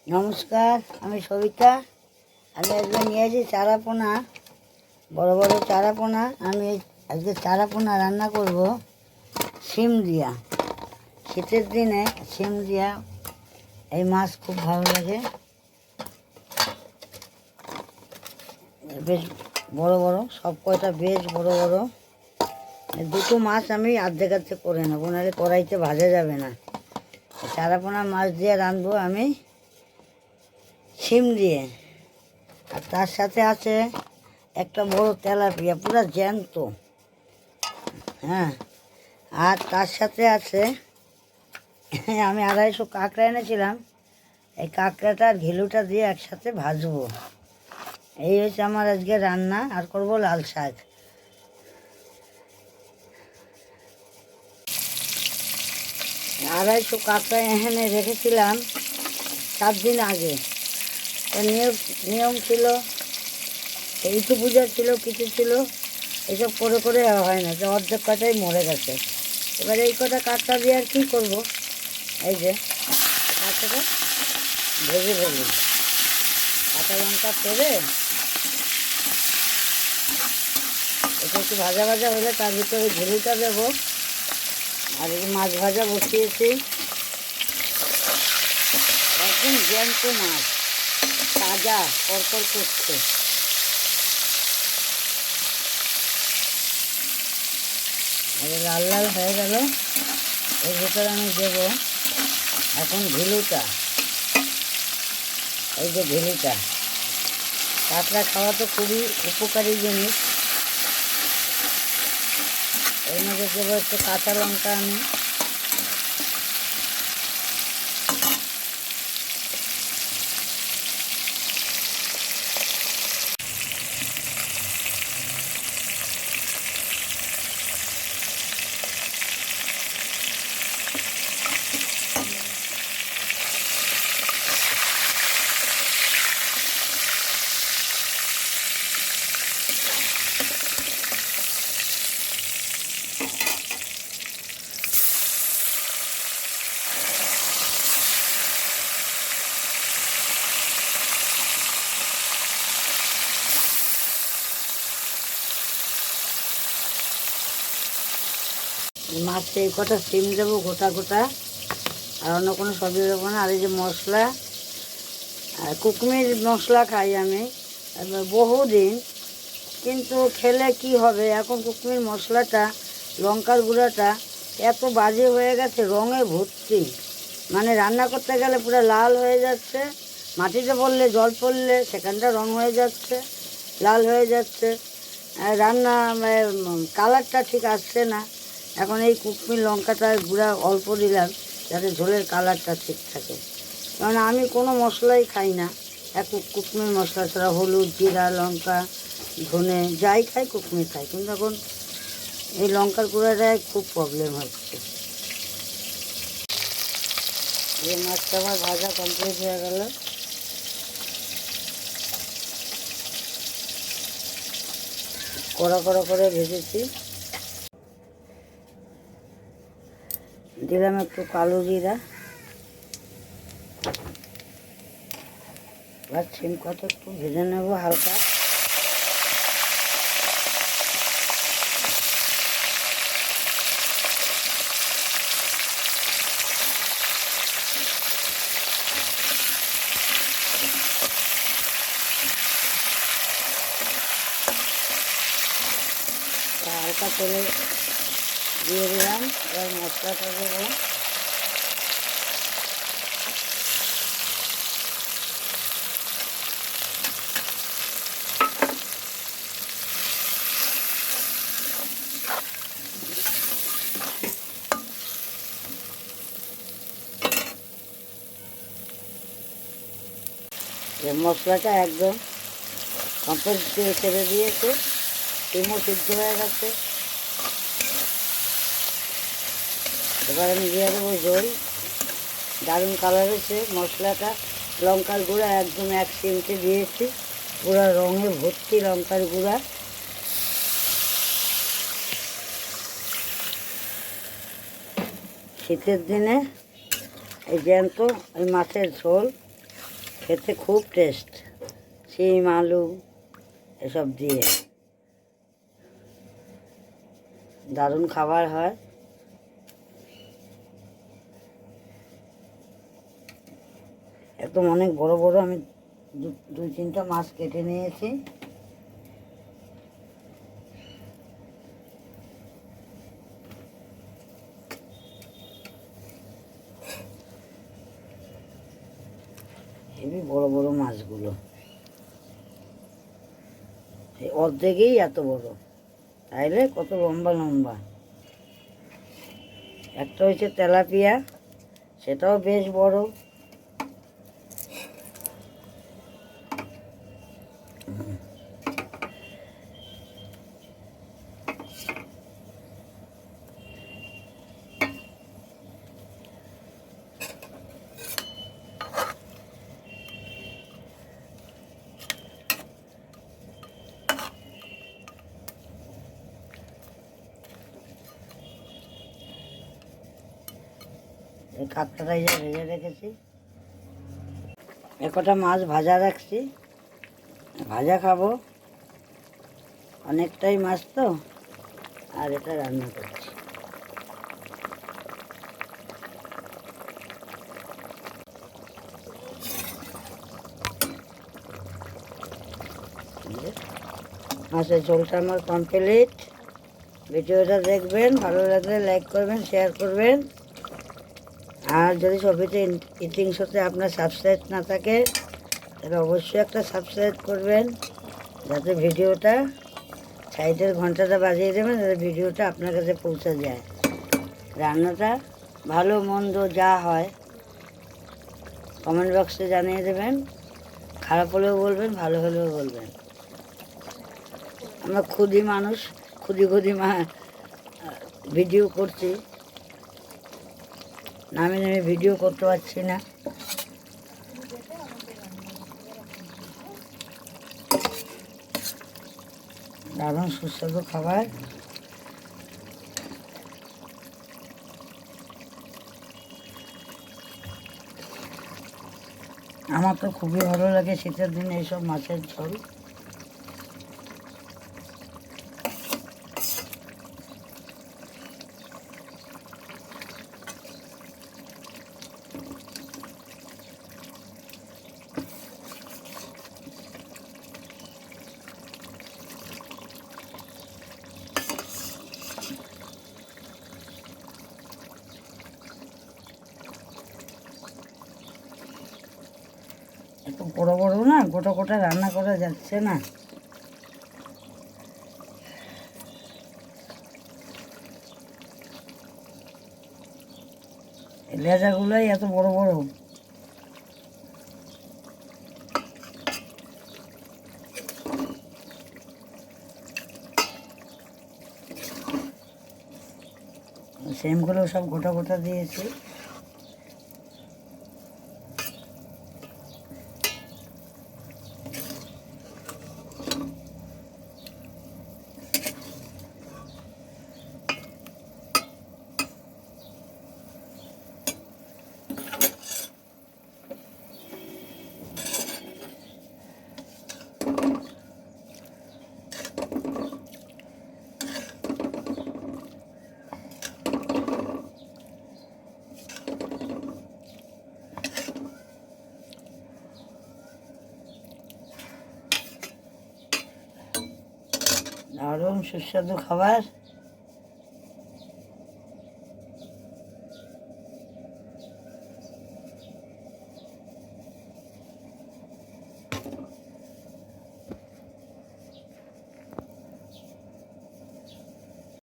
নমস্কার, আমি সবিতা। আমি আজকে নিয়েছি চারাপোনা, বড় বড় চারাপোনা। আমি আজকে চারাপোনা রান্না করব শিম দিয়া। শীতের দিনে শিম দিয়া এই মাছ খুব ভালো লাগে, বেশ বড় বড়, সব কয়টা বেশ বড় বড়। দুটো মাছ আমি আর্ধেক আর্ধেক করে নেবো, নাহলে কড়াইতে ভাজা যাবে না। চারাপোনা মাছ দিয়ে রাঁধবো আমি শিম দিয়ে। আর তার সাথে আছে একটা বড় তেলাপিয়া, পুরো জ্যান্ত। হ্যাঁ, আর তার সাথে আছে আমি 250 কাঁকড়া এনেছিলাম। এই কাঁকড়াটা আর ঘিলুটা দিয়ে একসাথে ভাজবো। এই হচ্ছে আমার আজকে রান্না। আর করব লাল শাক। 250 কাঁকড়া এখানে রেখেছিলাম 7 দিন আগে। নিয়ম ছিল, ইটু পূজা ছিল, কিছু ছিল, এসব করে করে হয় না, যে অর্ধেক কটাই মরে গেছে। এবার এই কটা কাঁকড়া দিয়ে আর কী করবো, এই যে কাঁকড়াটা ভেজে ফেলি। কাঁচা লঙ্কা ফেলে এটা একটু ভাজা ভাজা হলে তার ভিতরে ঝুলিটা দেবো। আর এই মাছ ভাজা বসিয়েছি, একদম জ্যান্ত মাছ, তাজা, কড়কড় করছে। লাল লাল হয়ে গেল। এর ভেতরে আমি দেবো এখন ঝিলুটা। এই যে ঝিলুটা, কাঁকড়া খাওয়া তো খুবই উপকারী জিনিস। এর মধ্যে দেবো একটু কাঁচা লঙ্কা আমি। মাছটা এই কটা সিম দেবো গোটা গোটা, আর অন্য কোনো সবজি দেবো না। আর এই যে মশলা, কুকমির মশলা খাই আমি বহুদিন, কিন্তু খেলে কি হবে, এখন কুকমির মশলাটা, লঙ্কার গুঁড়াটা এত বাজে হয়ে গেছে, রঙে ভর্তি। মানে রান্না করতে গেলে পুরো লাল হয়ে যাচ্ছে, মাটিতে পড়লে, জল পড়লে সেখানটা রঙ হয়ে যাচ্ছে, লাল হয়ে যাচ্ছে। রান্না কালারটা ঠিক আসছে না। এখন এই কুকমির লঙ্কাটা গুঁড়া অল্প দিলাম, যাতে ঝোলের কালারটা ঠিক থাকে। কারণ আমি কোনো মশলাই খাই না, এক কুকমির মশলা ছাড়া। হলুদ, জিরা, লঙ্কা, ধনে যাই খাই, কুকমি খাই, কিন্তু এখন এই লঙ্কার গুঁড়াটায় খুব প্রবলেম হচ্ছে। এই মাছটা আমার ভাজা কমপ্লিট হয়ে গেল। কড়া কড়া করে ভেজেছি। দিলাম একটু কালো জিরা। এবার সিম কত একটু ভেজে নেবো হালকা। হালকা তেলে দিয়ে দিলাম। এবার মশলাটা দেবো। মশলাটা একদম কমপ্লিট দিয়ে ছেড়ে দিয়েছে, ডিমও সিদ্ধ হয়ে গেছে। এবার আমি দিয়ে দেবো ঝোল। দারুণ কালার হয়েছে মশলাটা। লঙ্কার গুঁড়া একদম 1 চিমটে দিয়েছি, পুরো রঙে ভর্তি লঙ্কার গুঁড়া। শীতের দিনে এই জ্যান্ত এই মাছের ঝোল খেতে খুব টেস্ট, শিম আলু এসব দিয়ে দারুণ খাবার হয়। একদম অনেক বড় বড় আমি দুই তিনটা মাছ কেটে নিয়েছি। হেবি বড় বড় মাছগুলো, এই অর্ধেকেই এত বড়, তাইলে কত লম্বা লম্বা। একটা হচ্ছে তেলাপিয়া, সেটাও বেশ বড়। এই কাতলাটা ভেজে রেখেছি, একটা মাছ ভাজা রাখছি, ভাজা খাবো, অনেকটাই মাছ তো, আর এটা রান্না করছি। মাছের ঝোলটা আমার কমপ্লিট। ভিডিওটা দেখবেন, ভালো লাগলে লাইক করবেন, শেয়ার করবেন। আর যদি ছবিতে ইটিং শোতে আপনার সাবস্ক্রাইব না থাকে তাহলে অবশ্যই একটা সাবস্ক্রাইব করবেন, যাতে ভিডিওটা সাইডের ঘন্টাটা বাজিয়ে দেবেন, যাতে ভিডিওটা আপনার কাছে পৌঁছে যায়। রান্নাটা ভালো মন্দ যা হয় কমেন্ট বক্সে জানিয়ে দেবেন, খারাপ হলেও বলবেন, ভালো হলেও বলবেন। আমরা ক্ষুদি মানুষ, ক্ষুদি ভিডিও করছি, নামে নামে ভিডিও করতে পারছি না। দারুণ সুস্বাদু খাবার। আমার তো খুবই ভালো লাগে শীতের দিনে এইসব মাছের ঝোল। এত বড় বড় না, গোটা গোটা রান্না করা যাচ্ছে না। লেজাগুলোই এত বড় বড়। সেমগুলো সব গোটা গোটা দিয়েছি। দারুণ সুস্বাদু খাবার।